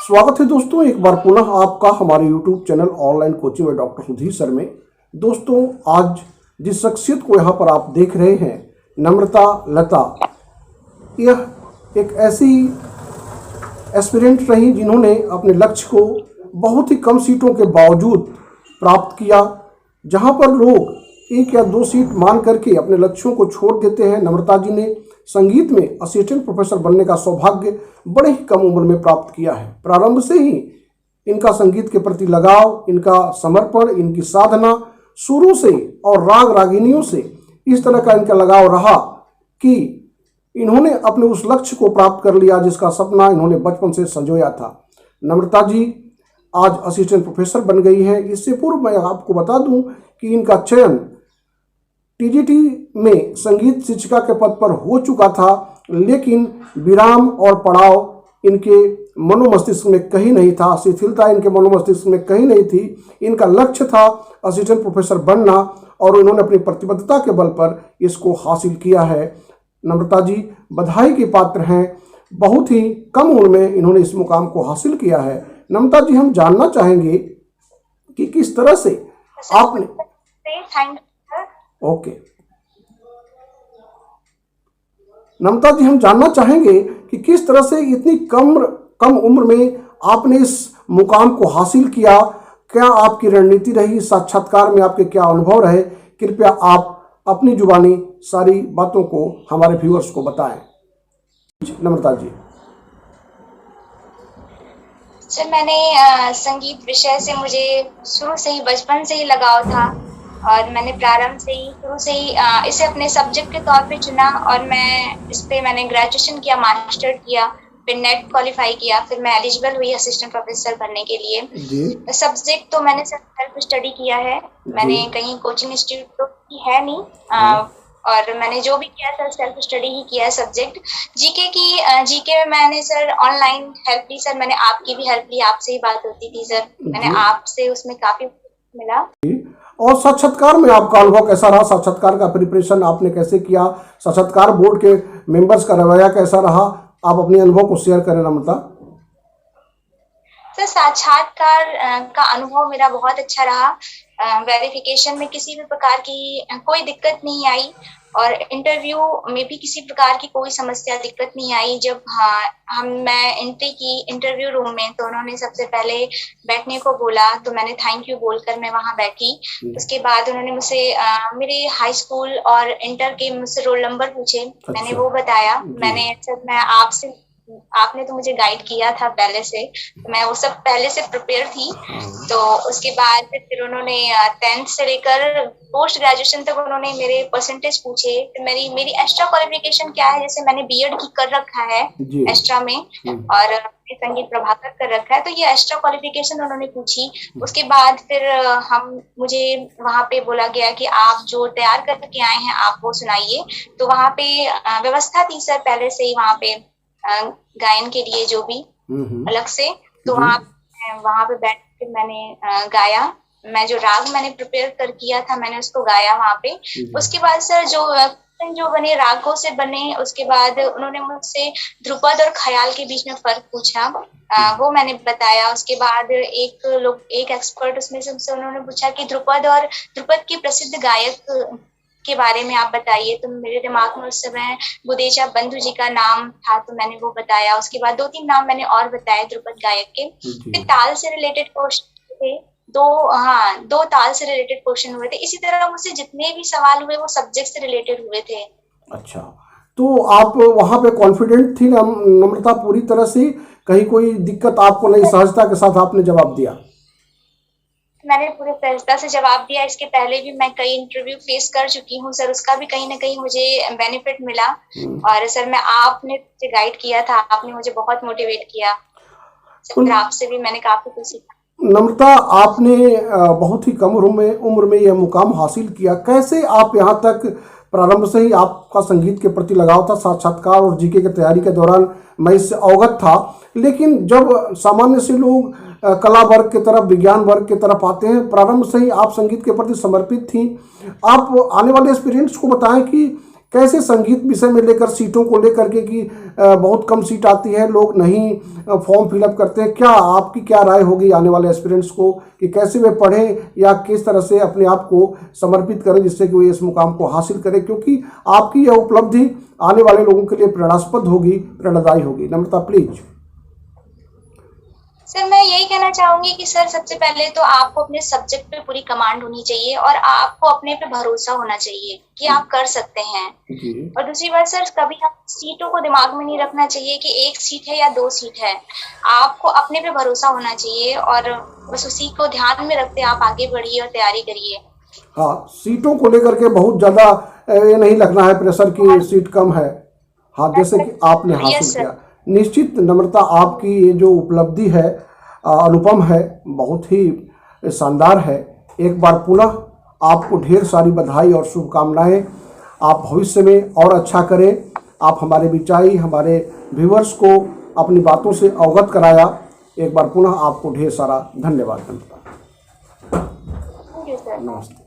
स्वागत है दोस्तों, एक बार पुनः आपका हमारे YouTube चैनल ऑनलाइन कोचिंग में डॉक्टर सुधीर सर में। दोस्तों, आज जिस शख्सियत को यहाँ पर आप देख रहे हैं, नम्रता लता, यह एक ऐसी एस्पिरेंट रही जिन्होंने अपने लक्ष्य को बहुत ही कम सीटों के बावजूद प्राप्त किया। जहाँ पर लोग 1 या 2 सीट मान करके अपने लक्ष्यों को छोड़ देते हैं, नम्रता जी ने संगीत में असिस्टेंट प्रोफेसर बनने का सौभाग्य बड़े ही कम उम्र में प्राप्त किया है। प्रारंभ से ही इनका संगीत के प्रति लगाव, इनका समर्पण, इनकी साधना शुरू से और राग रागिनियों से इस तरह का इनका लगाव रहा कि इन्होंने अपने उस लक्ष्य को प्राप्त कर लिया जिसका सपना इन्होंने बचपन से संजोया था। नम्रता जी आज असिस्टेंट प्रोफेसर बन गई है। इससे पूर्व मैं आपको बता दूं कि इनका चयन टीजीटी में संगीत शिक्षिका के पद पर हो चुका था, लेकिन विराम और पड़ाव इनके मनोमस्तिष्क में कहीं नहीं था, शिथिलता इनके मनोमस्तिष्क में कहीं नहीं थी। इनका लक्ष्य था असिस्टेंट प्रोफेसर बनना और इन्होंने अपनी प्रतिबद्धता के बल पर इसको हासिल किया है। नम्रता जी बधाई के पात्र हैं। बहुत ही कम उम्र में इन्होंने इस मुकाम को हासिल किया है। नम्रता जी, हम जानना चाहेंगे कि किस तरह से आपने नम्रता जी, हम जानना चाहेंगे कि किस तरह से इतनी कम उम्र में आपने इस मुकाम को हासिल किया। क्या आपकी रणनीति रही, साक्षात्कार में आपके क्या अनुभव रहे? कृपया आप अपनी जुबानी सारी बातों को हमारे व्यूअर्स को बताएं। नम्रता जी। सर, मैंने संगीत विषय से मुझे शुरू से ही, बचपन से ही लगाव था और मैंने प्रारंभ से ही, शुरू से ही इसे अपने सब्जेक्ट के तौर पे चुना और मैंने ग्रेजुएशन किया, मास्टर किया, फिर नेट क्वालिफाई किया, फिर मैं एलिजिबल हुई असिस्टेंट प्रोफेसर बनने के लिए। सब्जेक्ट तो मैंने सेल्फ स्टडी किया है, मैंने कहीं कोचिंग इंस्टीट्यूट तो की है नहीं, और मैंने जो भी किया सर सेल्फ स्टडी ही किया है। सब्जेक्ट जीके में मैंने सर ऑनलाइन हेल्प ली सर, मैंने आपकी भी हेल्प ली, आपसे ही बात होती थी सर, मैंने आपसे उसमें काफी मिला। और साक्षात्कार में आपका अनुभव कैसा रहा? साक्षात्कार का प्रिपरेशन आपने कैसे किया? साक्षात्कार बोर्ड के मेंबर्स का रवैया कैसा रहा? आप अपने अनुभव को शेयर करें नम्रता। सर, साक्षात्कार का अनुभव मेरा बहुत अच्छा रहा। वेरिफिकेशन में किसी भी प्रकार की कोई दिक्कत नहीं आई और इंटरव्यू में भी किसी प्रकार की कोई समस्या, दिक्कत नहीं आई। जब मैं एंट्री की इंटरव्यू रूम में, तो उन्होंने सबसे पहले बैठने को बोला, तो मैंने थैंक यू बोलकर मैं वहां बैठी। उसके बाद उन्होंने मुझसे मेरे हाई स्कूल और इंटर के मुझसे रोल नंबर पूछे। मैंने वो बताया। आपने तो मुझे गाइड किया था पहले से, तो मैं वो सब पहले से प्रिपेयर थी। तो उसके बाद फिर उन्होंने 10th से लेकर पोस्ट ग्रेजुएशन तक उन्होंने मेरे परसेंटेज पूछे। फिर मेरी एक्स्ट्रा क्वालिफिकेशन क्या है, जैसे मैंने बीएड की कर रखा है एक्स्ट्रा में और संगीत प्रभाकर कर रखा है, तो ये एक्स्ट्रा क्वालिफिकेशन उन्होंने पूछी। उसके बाद फिर मुझे वहां पे बोला गया कि आप जो तैयार करके आए हैं आप वो सुनाइए। तो वहां पे व्यवस्था थी सर पहले से ही, वहां पे गायन के लिए जो भी अलग से, तो वहां पे बैठ के मैंने गाया। मैं जो राग मैंने प्रिपेयर कर किया था, मैंने उसको गाया वहां पे। उसके बाद सर जो बने रागों से बने, उसके बाद उन्होंने मुझसे ध्रुपद और ख्याल के बीच में फर्क पूछा, वो मैंने बताया। उसके बाद एक एक्सपर्ट उसमें से उन्होंने पूछा कि ध्रुपद के प्रसिद्ध गायक के बारे में आप बताइए। तो मेरे दिमाग में उस समय बुदेजा बंधु जी का नाम था, तो मैंने वो बताया। उसके बाद 2-3 नाम मैंने और बताए ध्रुपद गायक के। फिर ताल से रिलेटेड क्वेश्चन थे, दो ताल से रिलेटेड क्वेश्चन हुए थे। इसी तरह मुझसे जितने भी सवाल हुए वो सब्जेक्ट से रिलेटेड हुए थे। अच्छा, तो आप वहां पे कॉन्फिडेंट थी नम्रता पूरी तरह से? कहीं कोई दिक्कत आपको नहीं? सहजता के साथ आपने जवाब दिया? मैंने पूरे सहजता से जवाब दिया। इसके पहले भी मैं कई इंटरव्यू फेस कर चुकी हूँ सर, उसका भी कहीं ना कहीं मुझे बेनिफिट मिला। और सर आपने मुझे गाइड किया था, आपने मुझे बहुत मोटिवेट किया सर, आपसे भी मैंने काफी कुछ सीखा। नम्रता, आपने बहुत ही कम उम्र में यह मुकाम हासिल किया। कैसे आप यहाँ तक, प्रारंभ से ही आपका संगीत के प्रति लगाव था? साक्षात्कार और जीके की तैयारी के दौरान मैं इससे अवगत था, लेकिन जब सामान्य से लोग कला वर्ग की तरफ, विज्ञान वर्ग की तरफ आते हैं, प्रारंभ से ही आप संगीत के प्रति समर्पित थी। आप आने वाले एस्पिरेंट्स को बताएं कि कैसे संगीत विषय में लेकर सीटों को लेकर के कि बहुत कम सीट आती है, लोग नहीं फॉर्म फिलअप करते हैं, क्या आपकी क्या राय होगी आने वाले एस्पिरेंट्स को कि कैसे वे पढ़ें या किस तरह से अपने आप को समर्पित करें जिससे कि वो इस मुकाम को हासिल करें, क्योंकि आपकी यह उपलब्धि आने वाले लोगों के लिए प्रेरणास्पद होगी, प्रेरणादायी होगी। नम्रता प्लीज। सर मैं यही कहना चाहूंगी कि सर सबसे पहले तो आपको अपने सब्जेक्ट पे पूरी कमांड होनी चाहिए और आपको अपने पे भरोसा होना चाहिए कि आप कर सकते हैं। और दूसरी बात सर, कभी आप सीटों को दिमाग में नहीं रखना चाहिए कि 1 सीट है या 2 सीट है। आपको अपने पे भरोसा होना चाहिए और बस उसी को ध्यान में रखते आप आगे बढ़िए और तैयारी करिए। हाँ, सीटों को लेकर के बहुत ज्यादा ये नहीं लगना है प्रेशर की सीट कम है। हाँ, जैसे कि आपने हासिल किया, निश्चित नम्रता आपकी ये जो उपलब्धि है अनुपम है, बहुत ही शानदार है। एक बार पुनः आपको ढेर सारी बधाई और शुभकामनाएं। आप भविष्य में और अच्छा करें। आप हमारे बिचाई, हमारे व्यूअर्स को अपनी बातों से अवगत कराया। एक बार पुनः आपको ढेर सारा धन्यवाद। Thank you sir. नमस्ते।